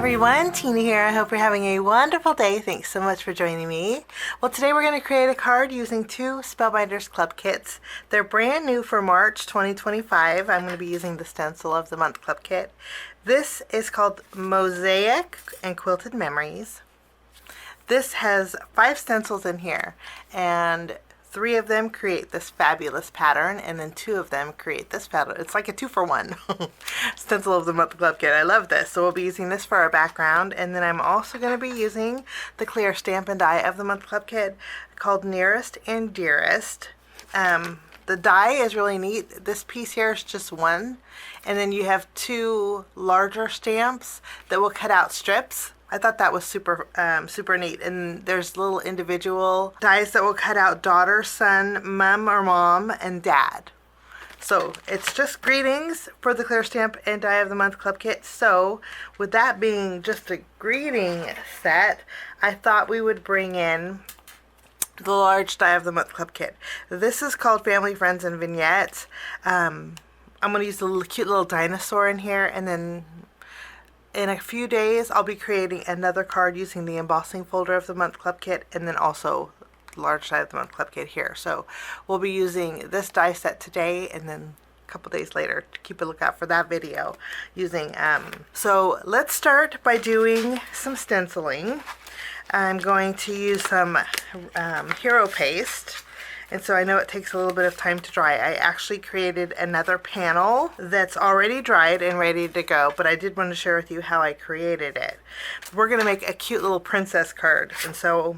everyone, Tina here. I hope you're having a wonderful day. Thanks so much for joining me. Well, today we're going to create a card using two Spellbinders Club kits. They're brand new for March 2025. I'm going to be using the Stencil of the Month Club kit. This is called Mosaic and Quilted Memories. This has 5 stencils in here, and 3 of them create this fabulous pattern, and then 2 of them create this pattern. It's like a 2-for-1 Stencil of the Month Club kit. I love this. So we'll be using this for our background, and then I'm also going to be using the clear Stampin' Die of the Month Club kit called Nearest and Dearest. The die is really neat. This piece here is just 1, and then you have 2 larger stamps that will cut out strips. I thought that was super neat. And there's little individual dies that will cut out daughter, son, mom or mom, and dad. So it's just greetings for the Clear Stamp and Die of the Month Club kit. So with that being just a greeting set, I thought we would bring in the large Die of the Month Club kit. This is called Family, Friends, and Vignettes. I'm going to use the cute little dinosaur in here, and then in a few days, I'll be creating another card using the embossing folder of the Month Club kit, and then also the large die of the Month Club kit here. So we'll be using this die set today, and then a couple days later to keep a lookout for that video using. So let's start by doing some stenciling. I'm going to use some hero paste. And so I know it takes a little bit of time to dry. I actually created another panel that's already dried and ready to go, but I did want to share with you how I created it. We're going to make a cute little princess card. And so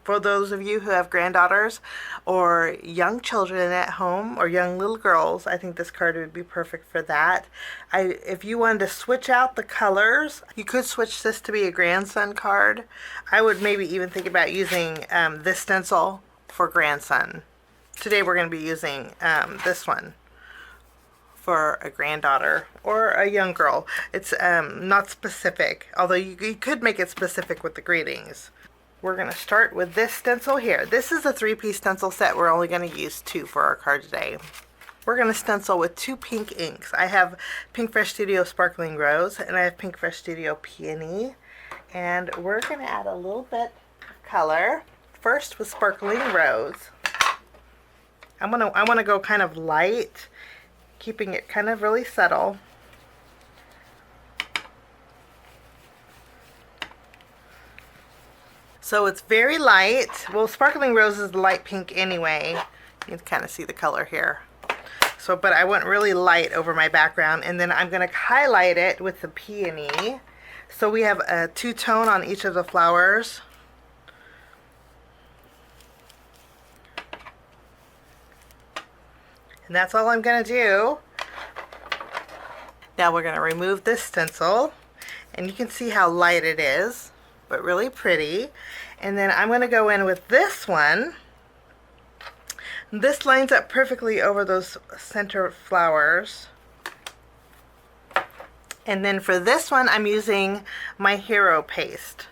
for those of you who have granddaughters or young children at home or young little girls, I think this card would be perfect for that. If you wanted to switch out the colors, you could switch this to be a grandson card. I would maybe even think about using this stencil for grandson. Today we're going to be using this one for a granddaughter or a young girl. It's not specific, although you could make it specific with the greetings. We're going to start with this stencil here. This is a 3-piece stencil set. We're only going to use 2 for our card today. We're going to stencil with 2 pink inks. I have PINKFRESH Studio Sparkling Rose, and I have PINKFRESH Studio Peony, and we're going to add a little bit of color. First with Sparkling Rose. I want to go kind of light, keeping it kind of really subtle. So it's very light. Well, Sparkling Rose is light pink anyway. You can kind of see the color here. So, but I went really light over my background, and then I'm going to highlight it with the peony. So we have a 2-tone on each of the flowers. And that's all I'm going to do. Now we're going to remove this stencil, and you can see how light it is, but really pretty. And then I'm going to go in with this one. This lines up perfectly over those center flowers. And then for this one, I'm using my hero paste.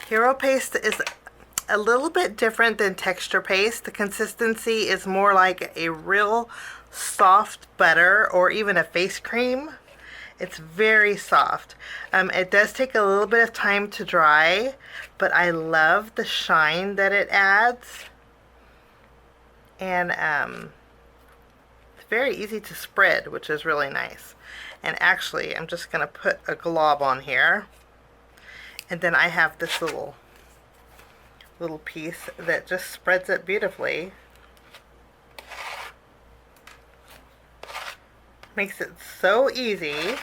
Hero paste is a little bit different than texture paste. The consistency is more like a real soft butter or even a face cream. It's very soft. It does take a little bit of time to dry, but I love the shine that it adds. And it's very easy to spread, which is really nice. And actually, I'm just going to put a glob on here. And then I have this little piece that just spreads it beautifully. Makes it so easy.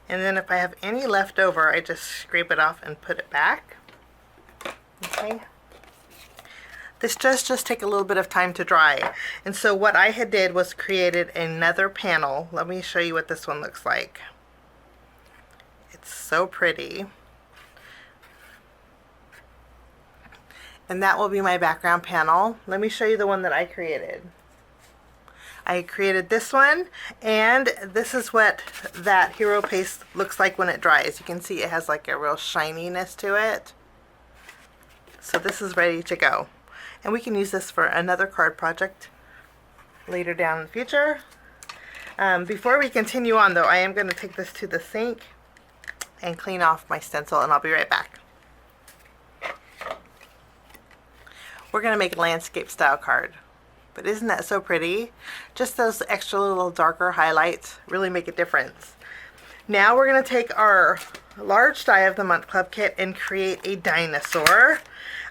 And then if I have any left over, I just scrape it off and put it back. Okay. This does just take a little bit of time to dry. And so what I had did was created another panel. Let me show you what this one looks like. It's so pretty. And that will be my background panel. Let me show you the one that I created. I created this one, and this is what that hero paste looks like when it dries. You can see it has like a real shininess to it. So this is ready to go. And we can use this for another card project later down in the future. Before we continue on though, I am going to take this to the sink and clean off my stencil, and I'll be right back. We're going to make a landscape style card. But isn't that so pretty? Just those extra little darker highlights really make a difference. Now we're going to take our large die of the month club kit and create a dinosaur.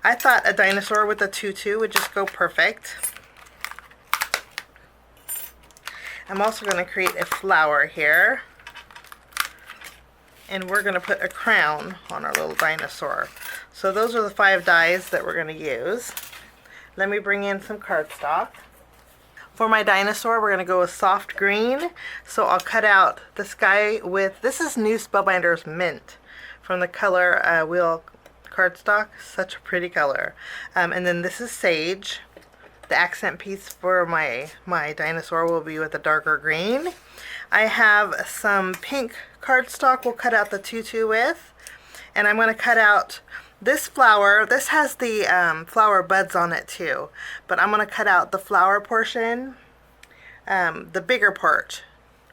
I thought a dinosaur with a tutu would just go perfect. I'm also going to create a flower here. And we're going to put a crown on our little dinosaur. So those are the 5 dies that we're going to use. Let me bring in some cardstock. For my dinosaur, we're going to go with soft green. So I'll cut out the sky with, this is new Spellbinders Mint from the ColorWheel cardstock. Such a pretty color. And then this is sage. The accent piece for my dinosaur will be with a darker green. I have some pink cardstock we'll cut out the tutu with. And I'm going to cut out this flower. This has the flower buds on it too, but I'm going to cut out the flower portion, the bigger part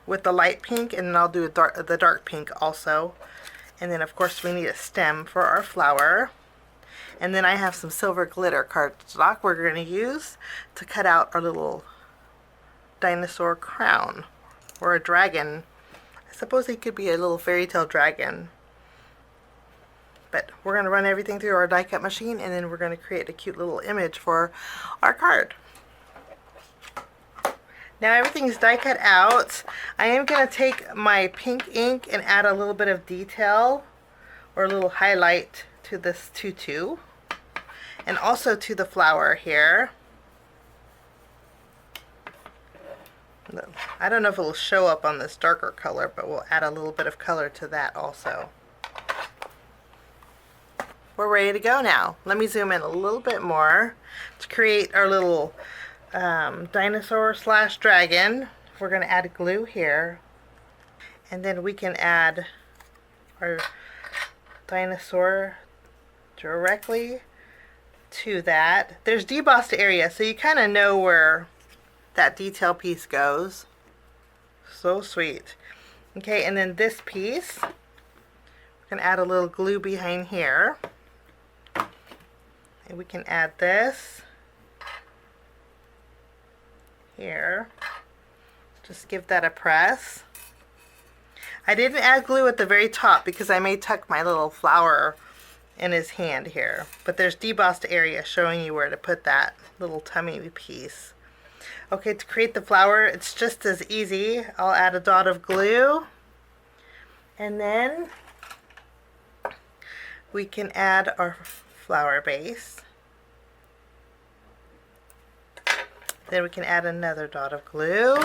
with the light pink, and then I'll do the dark pink also. And then of course we need a stem for our flower. And then I have some silver glitter cardstock we're going to use to cut out our little dinosaur crown, or a dragon. I suppose he could be a little fairy tale dragon. But we're going to run everything through our die cut machine, and then we're going to create a cute little image for our card. Now everything's die cut out. I am going to take my pink ink and add a little bit of detail or a little highlight to this tutu, and also to the flower here. I don't know if it will show up on this darker color, but we'll add a little bit of color to that also. We're ready to go now. Let me zoom in a little bit more to create our little dinosaur slash dragon. We're going to add glue here, and then we can add our dinosaur directly to that. There's debossed area, so you kind of know where that detail piece goes. So sweet. Okay, and then this piece, we're going to add a little glue behind here. And we can add this here. Just give that a press. I didn't add glue at the very top because I may tuck my little flower in his hand here. But there's debossed area showing you where to put that little tummy piece. Okay, to create the flower, it's just as easy. I'll add a dot of glue. And then we can add our flower base. Then we can add another dot of glue,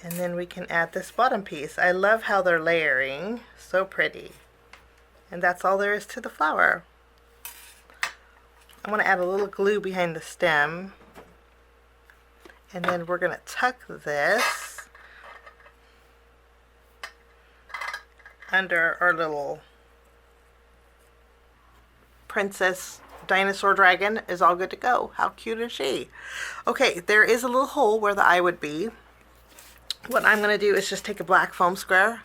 and then we can add this bottom piece. I love how they're layering, so pretty. And that's all there is to the flower. I'm going to add a little glue behind the stem, and then we're going to tuck this under our little princess dinosaur dragon. Is all good to go. How cute is she? Okay, there is a little hole where the eye would be. What I'm going to do is just take a black foam square,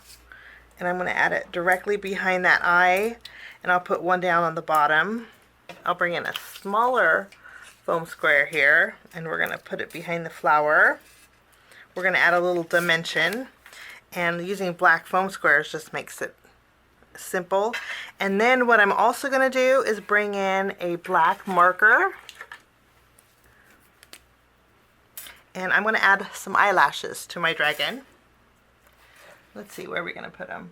and I'm going to add it directly behind that eye, and I'll put one down on the bottom. I'll bring in a smaller foam square here, and we're going to put it behind the flower. We're going to add a little dimension, and using black foam squares just makes it simple. And then what I'm also going to do is bring in a black marker, and I'm going to add some eyelashes to my dragon. Let's see, where are we going to put them?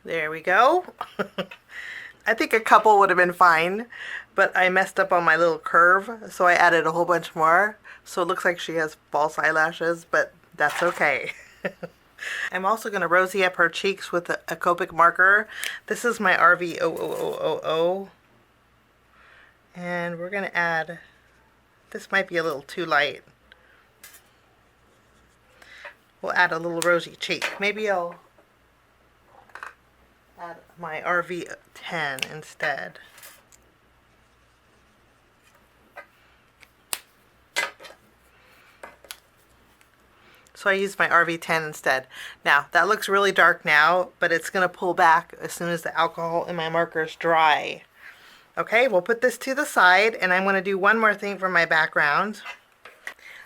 There we go. I think a couple would have been fine, but I messed up on my little curve, so I added a whole bunch more. So it looks like she has false eyelashes, but that's okay. I'm also going to rosy up her cheeks with a Copic marker. This is my RV00000. And we're going to add, this might be a little too light. We'll add a little rosy cheek. Maybe I'll add my RV10 instead. So I used my RV10 instead. Now, that looks really dark now, but it's going to pull back as soon as the alcohol in my markers dry. Okay, we'll put this to the side, and I'm going to do one more thing for my background.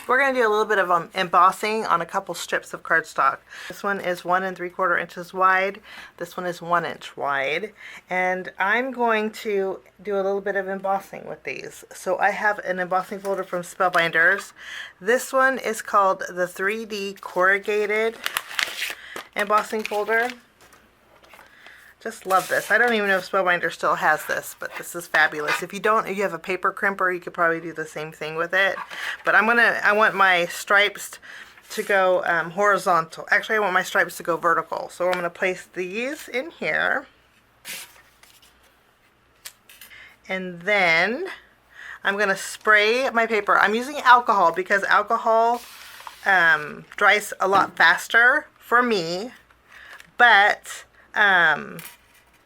We're going to do a little bit of embossing on a couple strips of cardstock. This one is 1 3/4 inches wide. This one is 1 inch wide. And I'm going to do a little bit of embossing with these. So I have an embossing folder from Spellbinders. This one is called the 3D Corrugated embossing folder. Just love this. I don't even know if Spellbinders still has this, but this is fabulous. If you don't, if you have a paper crimper, you could probably do the same thing with it. But I want my stripes to go horizontal. Actually, I want my stripes to go vertical. So I'm going to place these in here. And then I'm going to spray my paper. I'm using alcohol because alcohol dries a lot faster for me, but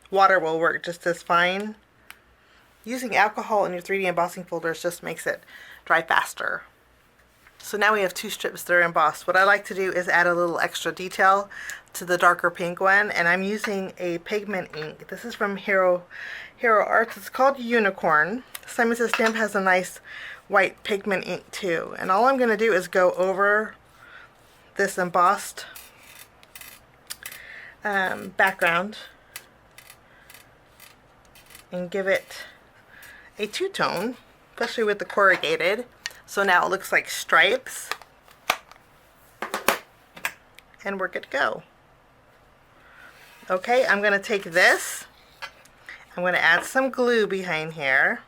water will work just as fine. Using alcohol in your 3D embossing folders just makes it dry faster. So now we have 2 strips that are embossed. What I like to do is add a little extra detail to the darker pink one, and I'm using a pigment ink. This is from Hero Arts. It's called Unicorn. Simon Says Stamp has a nice white pigment ink too. And all I'm going to do is go over this embossed background and give it a two-tone, especially with the corrugated. So now it looks like stripes, and we're good to go. Okay, I'm going to take this, I'm going to add some glue behind here.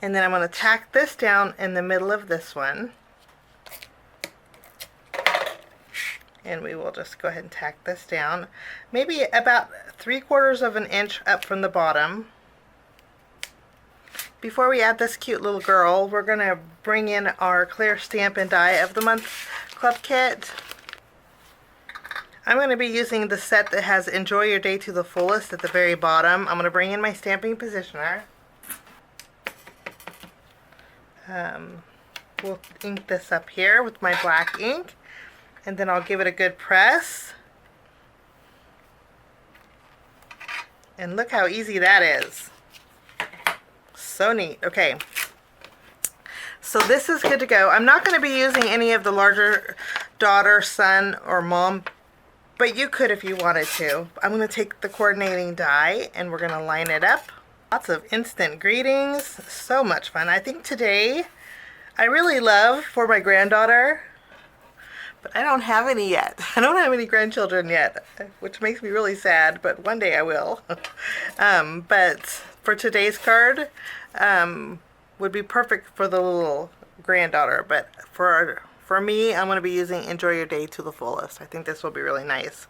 And then I'm going to tack this down in the middle of this one. And we will just go ahead and tack this down. Maybe about 3/4 of an inch up from the bottom. Before we add this cute little girl, we're going to bring in our clear stamp and die of the month club kit. I'm going to be using the set that has Enjoy Your Day to the Fullest at the very bottom. I'm going to bring in my stamping positioner. We'll ink this up here with my black ink, and then I'll give it a good press. And look how easy that is. So neat. Okay, so this is good to go. I'm not going to be using any of the larger daughter, son, or mom, but you could if you wanted to. I'm going to take the coordinating die and we're going to line it up. Lots of instant greetings. So much fun. I think today I really love for my granddaughter, but I don't have any yet. I don't have any grandchildren yet, which makes me really sad, but one day I will. But for today's card, would be perfect for the little granddaughter, but for me, I'm going to be using Enjoy Your Day to the Fullest. I think this will be really nice.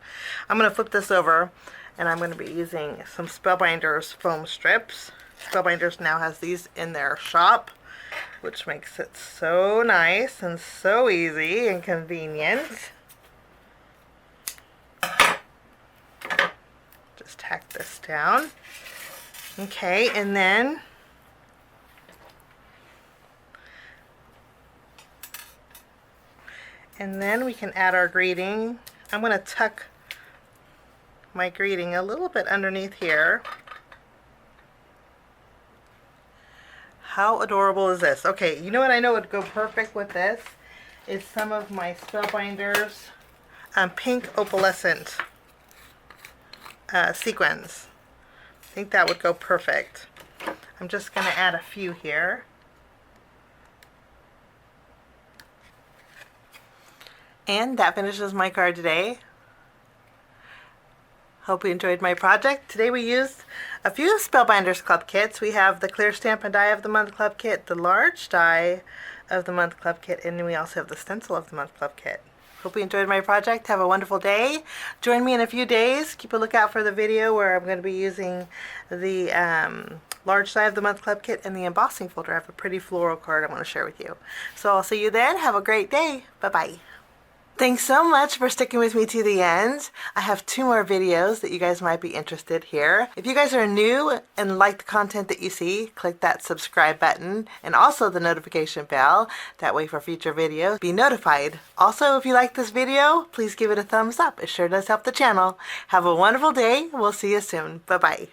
I'm going to flip this over, and I'm going to be using some Spellbinders foam strips. Spellbinders now has these in their shop, which makes it so nice and so easy and convenient. Just tack this down. Okay, and then we can add our greeting. I'm going to tuck my greeting a little bit underneath here. How adorable is this? Okay, you know what I know would go perfect with this is some of my Spellbinders pink opalescent sequins. I think that would go perfect. I'm just going to add a few here. And that finishes my card today. Hope you enjoyed my project. Today we used a few Spellbinders Club kits. We have the Clear Stamp and Die of the Month Club kit, the Large Die of the Month Club kit, and then we also have the Stencil of the Month Club kit. Hope you enjoyed my project. Have a wonderful day. Join me in a few days. Keep a lookout for the video where I'm going to be using the Large Die of the Month Club kit and the embossing folder. I have a pretty floral card I want to share with you. So I'll see you then. Have a great day. Bye-bye. Thanks so much for sticking with me to the end. I have 2 more videos that you guys might be interested here. If you guys are new and like the content that you see, click that subscribe button and also the notification bell. That way for future videos, be notified. Also, if you like this video, please give it a thumbs up. It sure does help the channel. Have a wonderful day. We'll see you soon. Bye-bye.